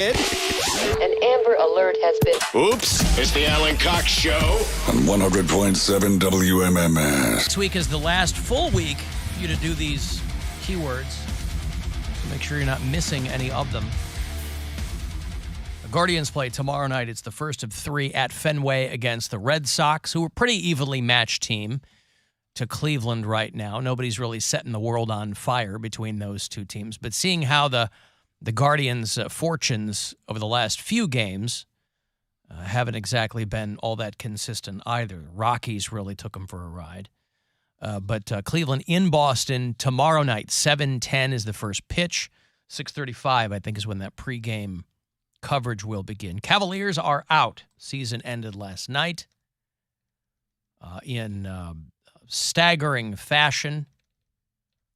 An Amber Alert has been... Oops. It's the Alan Cox Show. On 100.7 WMMS. This week is the last full week for you to do these keywords. So make sure you're not missing any of them. The Guardians play tomorrow night. It's the first of three at Fenway against the Red Sox, who are a pretty evenly matched team to Cleveland right now. Nobody's really setting the world on fire between those two teams. But seeing how the Guardians' fortunes over the last few games haven't exactly been all that consistent either. The Rockies really took them for a ride. But Cleveland in Boston tomorrow night, 7:10 is the first pitch. 6:35, I think, is when that pregame coverage will begin. Cavaliers are out. Season ended last night in staggering fashion.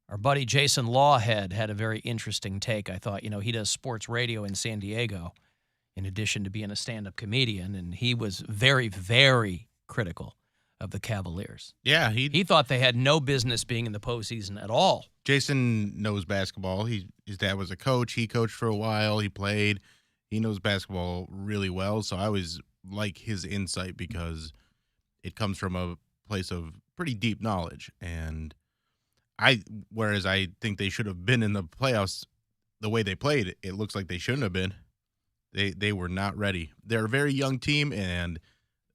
Our buddy Jason Lawhead had a very interesting take. I thought, he does sports radio in San Diego in addition to being a stand-up comedian, and he was very, very critical of the Cavaliers. Yeah, he thought they had no business being in the postseason at all. Jason knows basketball. His dad was a coach. He coached for a while. He played. He knows basketball really well, so I always like his insight because it comes from a place of pretty deep knowledge, and whereas I think they should have been in the playoffs the way they played, it looks like they shouldn't have been. They were not ready. They're a very young team, and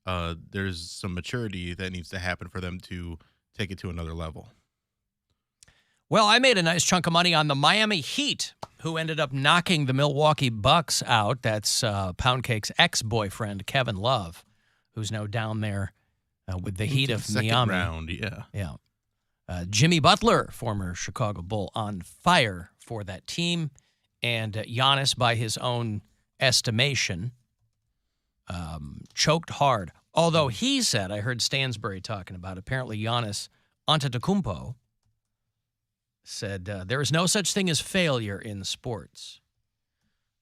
there's some maturity that needs to happen for them to take it to another level. Well, I made a nice chunk of money on the Miami Heat, who ended up knocking the Milwaukee Bucks out. That's Poundcake's ex-boyfriend, Kevin Love, who's now down there with the Heat of Miami. Second round, yeah. Yeah. Jimmy Butler, former Chicago Bull, on fire for that team. And Giannis, by his own estimation, choked hard. Although he said, I heard Stansbury talking about, apparently Giannis Antetokounmpo said there is no such thing as failure in sports.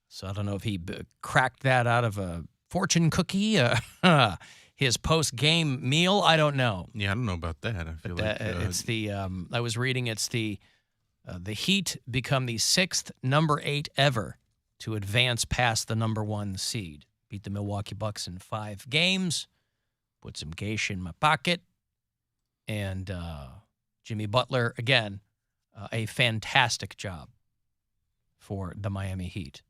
So I don't know if he cracked that out of a fortune cookie, his post-game meal. I don't know. Yeah, I don't know about that. I feel like it's the I was reading it's the Heat become the sixth number 8 ever to advance past the number 1 seed. Beat the Milwaukee Bucks in 5 games. Put some geisha in my pocket. And Jimmy Butler, again, a fantastic job for the Miami Heat.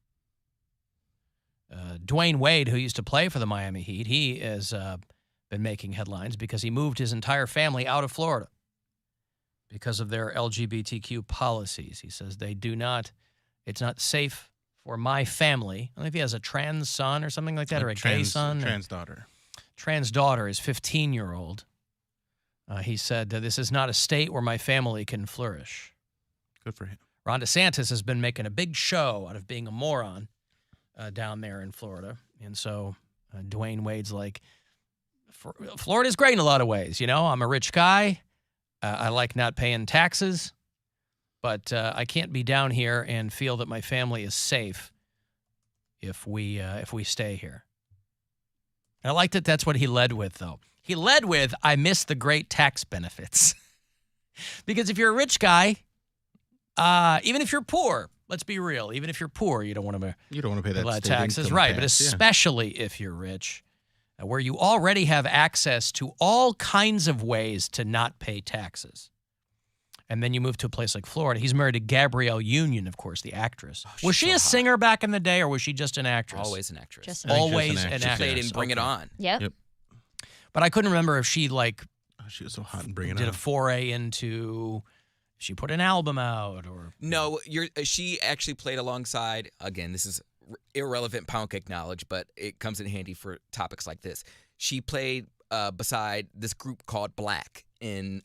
Dwayne Wade, who used to play for the Miami Heat, he has been making headlines because he moved his entire family out of Florida because of their LGBTQ policies. He says it's not safe for my family. I don't know if he has a trans son or something like that, or a gay son. Trans daughter. Trans daughter, his 15-year-old. He said, this is not a state where my family can flourish. Good for him. Ron DeSantis has been making a big show out of being a moron down there in Florida. And so Dwayne Wade's like, Florida's great in a lot of ways. I'm a rich guy. I like not paying taxes. But I can't be down here and feel that my family is safe if we stay here. And I like that that's what he led with, though. He led with, I miss the great tax benefits. Because if you're a rich guy, even if you're poor, let's be real, even if you're poor, you don't want to pay that a lot of taxes, right? But especially if you're rich, where you already have access to all kinds of ways to not pay taxes. And then you move to a place like Florida. He's married to Gabrielle Union, of course, the actress. Was she a singer back in the day, or was she just an actress? Always an actress. Always an actress. She played in Bring It On. Yep. But I couldn't remember if she, she was so hot in Bring It On. Did a foray into, she put an album out, or... No, she actually played alongside, again, this is irrelevant Poundcake knowledge, but it comes in handy for topics like this. She played beside this group called Black in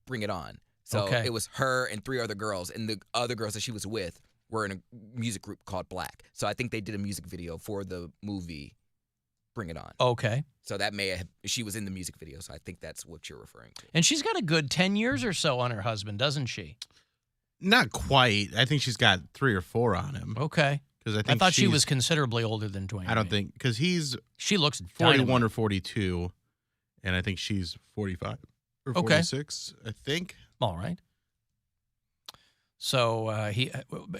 Bring It On. So It was her and 3 other girls, and the other girls that she was with were in a music group called Black. So I think they did a music video for the movie Bring It On. Okay. So she was in the music video, so I think that's what you're referring to. And she's got a good 10 years or so on her husband, doesn't she? Not quite. I think she's got 3 or 4 on him. Okay. Because I thought she was considerably older than Dwayne. I don't think, because she looks 41 dynamite. or 42, and I think she's 45 or 46, I think. All right. So he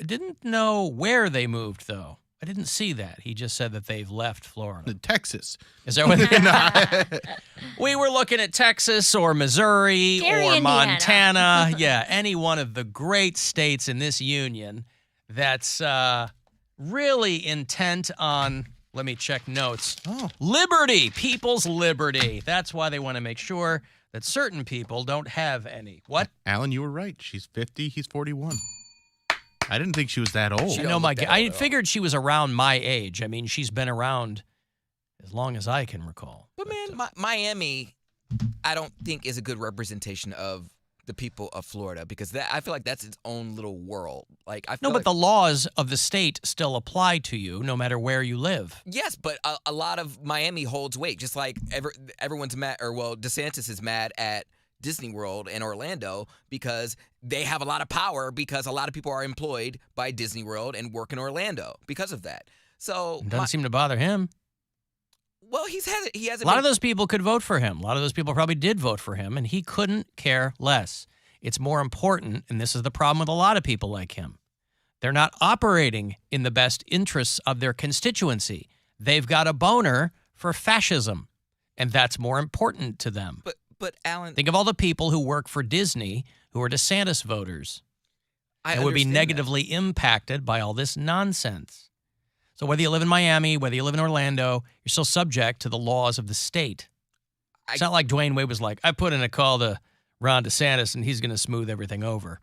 didn't know where they moved, though. I didn't see that. He just said that they've left Florida. Texas. Is that what we were looking at Texas or Missouri Gary, or Indiana. Montana. Yeah, any one of the great states in this union that's really intent on, let me check notes. Liberty, people's liberty. That's why they want to make sure that certain people don't have any. What? Alan, you were right. She's 50. He's 41. I didn't think she was that old. I know I figured she was around my age. I mean, she's been around as long as I can recall. But man, Miami, I don't think is a good representation of the people of Florida because I feel like that's its own little world. Like I feel No, but the laws of the state still apply to you no matter where you live. Yes, but a lot of Miami holds weight. Just like everyone's mad, DeSantis is mad at Disney World and Orlando because they have a lot of power because a lot of people are employed by Disney World and work in Orlando because of that. So It doesn't seem to bother him. Well, he hasn't. A lot of those people could vote for him. A lot of those people probably did vote for him, and he couldn't care less. It's more important, and this is the problem with a lot of people like him. They're not operating in the best interests of their constituency. They've got a boner for fascism, and that's more important to them. But Alan, think of all the people who work for Disney who are DeSantis voters and would be negatively impacted by all this nonsense. So whether you live in Miami, whether you live in Orlando, you're still subject to the laws of the state. It's not like Dwayne Wade was like, I put in a call to Ron DeSantis and he's going to smooth everything over.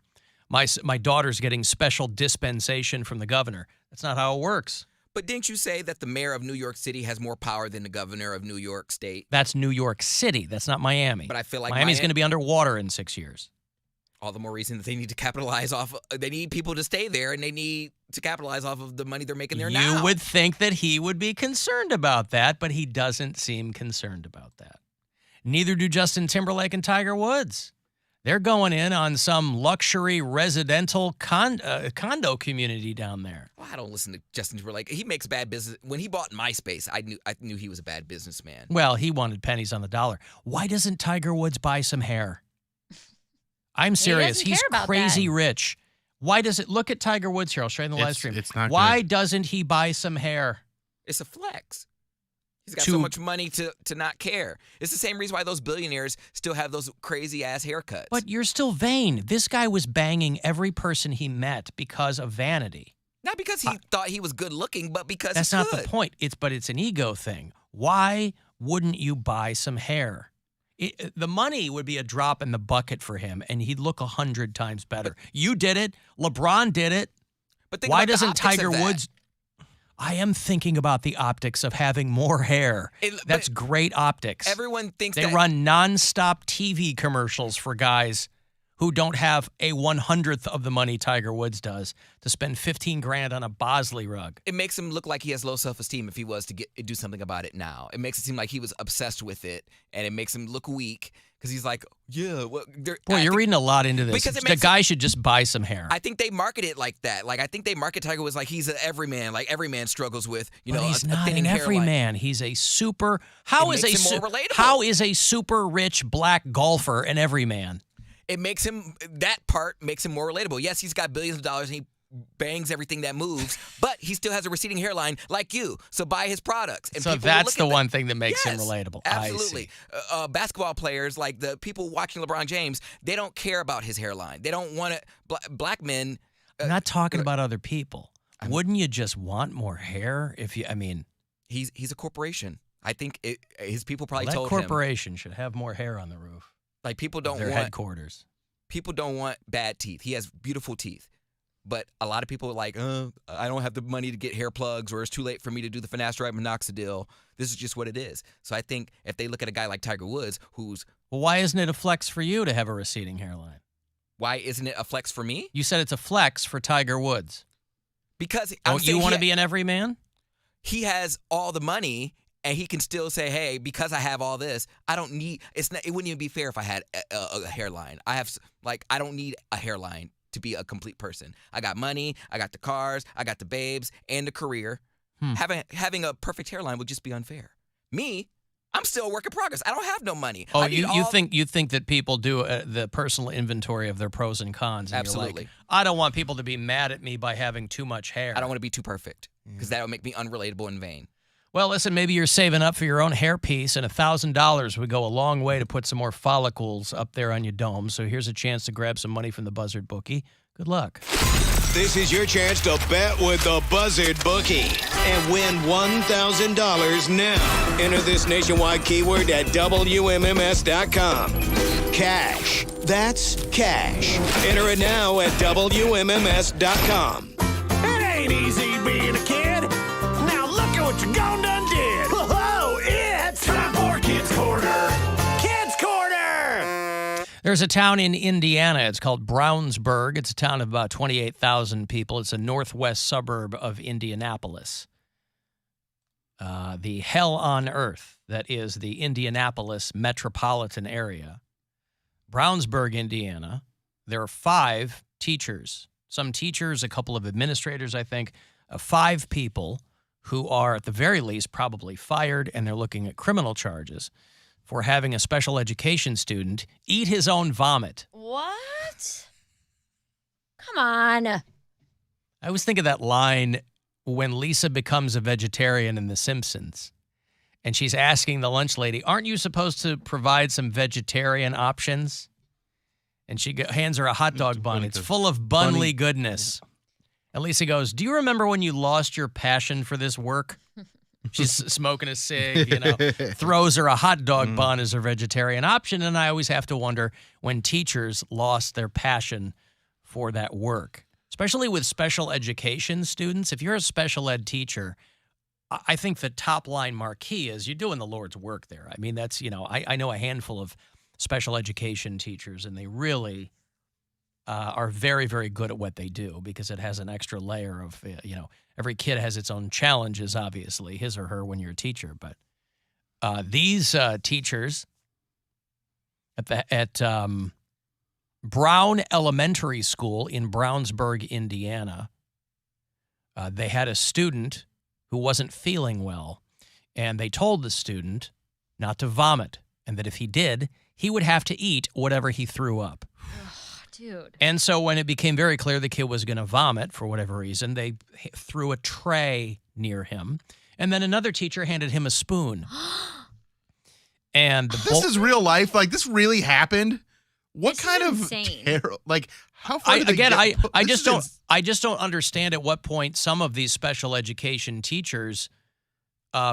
My daughter's getting special dispensation from the governor. That's not how it works. But didn't you say that the mayor of New York City has more power than the governor of New York State? That's New York City. That's not Miami. But I feel like Miami's going to be underwater in 6 years. All the more reason that they need to capitalize off. They need people to stay there, and they need to capitalize off of the money they're making there now. You would think that he would be concerned about that, but he doesn't seem concerned about that. Neither do Justin Timberlake and Tiger Woods. They're going in on some luxury residential condo community down there. Well, I don't listen to Justin Timberlake. He makes bad business. When he bought MySpace, I knew he was a bad businessman. Well, he wanted pennies on the dollar. Why doesn't Tiger Woods buy some hair? I'm serious. He's crazy rich. Why does it look at Tiger Woods here? I'll show you in the live stream. It's not Why good. Doesn't he buy some hair? It's a flex. He's got so much money to not care. It's the same reason why those billionaires still have those crazy-ass haircuts. But you're still vain. This guy was banging every person he met because of vanity. Not because he thought he was good-looking, but because that's he's not good. the point. It's an ego thing. Why wouldn't you buy some hair? The money would be a drop in the bucket for him, and he'd look 100 times better. You did it. LeBron did it. But think why about the doesn't optics Tiger of that. Woods? I am thinking about the optics of having more hair. That's great optics. Everyone thinks they that run nonstop TV commercials for guys who don't have a 100th of the money Tiger Woods does to spend $15,000 on a Bosley rug. It makes him look like he has low self-esteem if he was to do something about it now. It makes it seem like he was obsessed with it, and it makes him look weak because he's like, yeah. Well, boy, you're reading a lot into this. The guy should just buy some hair. I think they market it like that. Like I think they market Tiger Woods like he's an everyman. Like every man struggles with, but he's a not thinning an hairline. everyman. He's a super. More relatable. How is a super rich black golfer an everyman? It makes him, that part makes him more relatable. Yes, he's got billions of dollars and he bangs everything that moves, but he still has a receding hairline like you. So buy his products. And so that's the one thing that makes him relatable. Absolutely. Basketball players, like the people watching LeBron James, they don't care about his hairline. They don't want to, black men. I'm not talking about other people. Wouldn't you just want more hair if you, He's a corporation. I think his people probably told him. That corporation should have more hair on the roof. Like people don't their want headquarters. People don't want bad teeth. He has beautiful teeth, but a lot of people are like, I don't have the money to get hair plugs, or it's too late for me to do the finasteride minoxidil. This is just what it is. So I think if they look at a guy like Tiger Woods, who's why isn't it a flex for you to have a receding hairline? Why isn't it a flex for me? You said it's a flex for Tiger Woods. Because don't you want to be an everyman? He has all the money. And he can still say, hey, because I have all this, I don't need, it wouldn't even be fair if I had a hairline. I don't need a hairline to be a complete person. I got money, I got the cars, I got the babes, and the career. Having a perfect hairline would just be unfair. Me, I'm still a work in progress. I don't have no money. Oh, you think that people do the personal inventory of their pros and cons? And Absolutely. You're like, I don't want people to be mad at me by having too much hair. I don't want to be too perfect because that would make me unrelatable and vain. Well, listen, maybe you're saving up for your own hairpiece, and $1,000 would go a long way to put some more follicles up there on your dome. So here's a chance to grab some money from the Buzzard bookie. Good luck. This is your chance to bet with the Buzzard Bookie and win $1,000 now. Enter this nationwide keyword at WMMS.com. Cash. That's cash. Enter it now at WMMS.com. It ain't easy being a kid. Now look at what you gone done did. Whoa, it's time for Kids Corner. Kids Corner. There's a town in Indiana. It's called Brownsburg. It's a town of about 28,000 people. It's a northwest suburb of Indianapolis. The hell on earth that is the Indianapolis metropolitan area. Brownsburg, Indiana. There are 5 teachers. Some teachers, a couple of administrators, I think. 5 people who are, at the very least, probably fired, and they're looking at criminal charges for having a special education student eat his own vomit. What? Come on. I always think of that line when Lisa becomes a vegetarian in The Simpsons, and she's asking the lunch lady, aren't you supposed to provide some vegetarian options? And she hands her a hot dog bun. It's full of bunly goodness. And Lisa goes, do you remember when you lost your passion for this work? She's smoking a cig, throws her a hot dog bun as her vegetarian option. And I always have to wonder when teachers lost their passion for that work, especially with special education students. If you're a special ed teacher, I think the top line marquee is you're doing the Lord's work there. I mean, that's, I know a handful of special education teachers, and they really are very, very good at what they do because it has an extra layer of, every kid has its own challenges, obviously, his or her when you're a teacher. But these teachers at Brown Elementary School in Brownsburg, Indiana, they had a student who wasn't feeling well, and they told the student not to vomit, and that if he did, he would have to eat whatever he threw up. Dude. And so when it became very clear the kid was going to vomit for whatever reason, they threw a tray near him, and then another teacher handed him a spoon. And this is real life. Like, this really happened. What This kind is of insane. how far did they get? I just don't understand at what point some of these special education teachers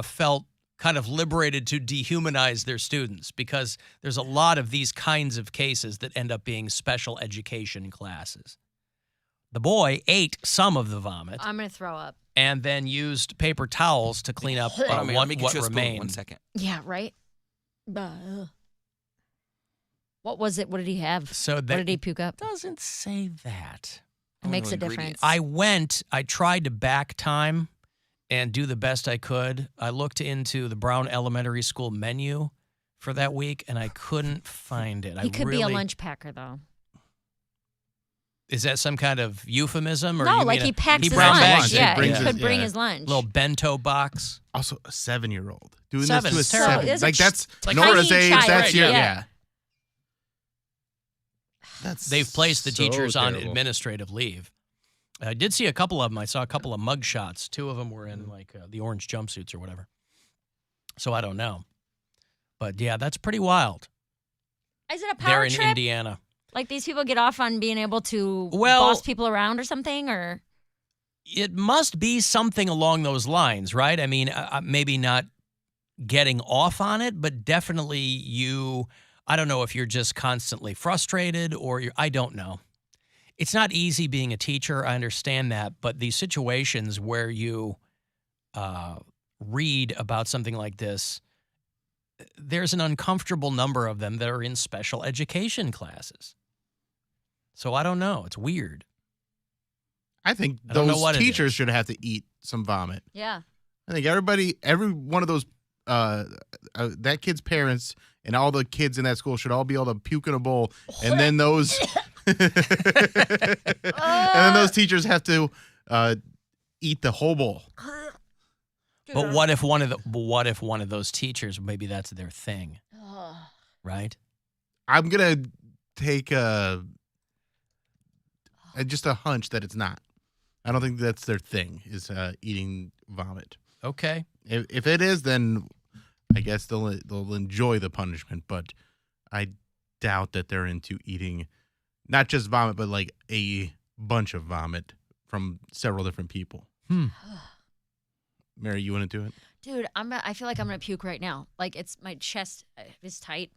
felt kind of liberated to dehumanize their students, because there's a lot of these kinds of cases that end up being special education classes. The boy ate some of the vomit I'm going to throw up. and then used paper towels to clean up Let me what get you a spoon. remained. 1 second. Yeah, right? What was it? What did he have? So What that did he puke up? doesn't say that. It makes a ingredients. difference. I tried to back time and do the best I could. I looked into the Brown Elementary School menu for that week, and I couldn't find it. He could be a lunch packer, though. Is that some kind of euphemism? Or No, you like mean he packs his brown lunch. bags? Yeah, He brings he his- could bring yeah. his lunch. Little bento box. Also, a 7-year-old doing 7 this is to a terrible. 7. It's a Like, that's tiny Nora's age. child, That's your yeah. That's They've placed the so teachers on terrible. administrative leave. I did see a couple of them. I saw a couple of mug shots. 2 of them were in the orange jumpsuits or whatever. So I don't know. But yeah, that's pretty wild. Is it a They're power in trip? Indiana. Like these people get off on being able to Well- boss people around or something? Or It must be something along those lines, right? I mean, maybe not getting off on it, but definitely I don't know if you're just constantly frustrated or I don't know. It's not easy being a teacher. I understand that. But these situations where you read about something like this, there's an uncomfortable number of them that are in special education classes. So I don't know. It's weird. I think I don't know those what it teachers is. should have to eat some vomit. yeah. I think every one of those, that kid's parents and all the kids in that school should all be able to puke in a bowl, and then those, and then those teachers have to eat the whole bowl. But what if one of those teachers, maybe that's their thing, right? I'm gonna take just a hunch that it's not. I don't think that's their thing, is eating vomit. Okay. If it is, then I guess they'll enjoy the punishment. But I doubt that they're into eating not just vomit, but like a bunch of vomit from several different people. Mary, you want to do it? Dude, I feel like I'm gonna puke right now. Like my chest is tight.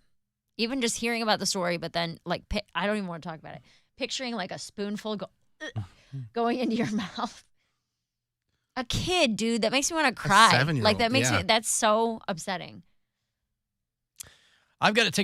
Even just hearing about the story, but then like I don't even want to talk about it. Picturing like a spoonful going into your mouth. A kid, dude, that makes me want to cry. 7-year-old, like that makes yeah. me. That's so upsetting. I've got to take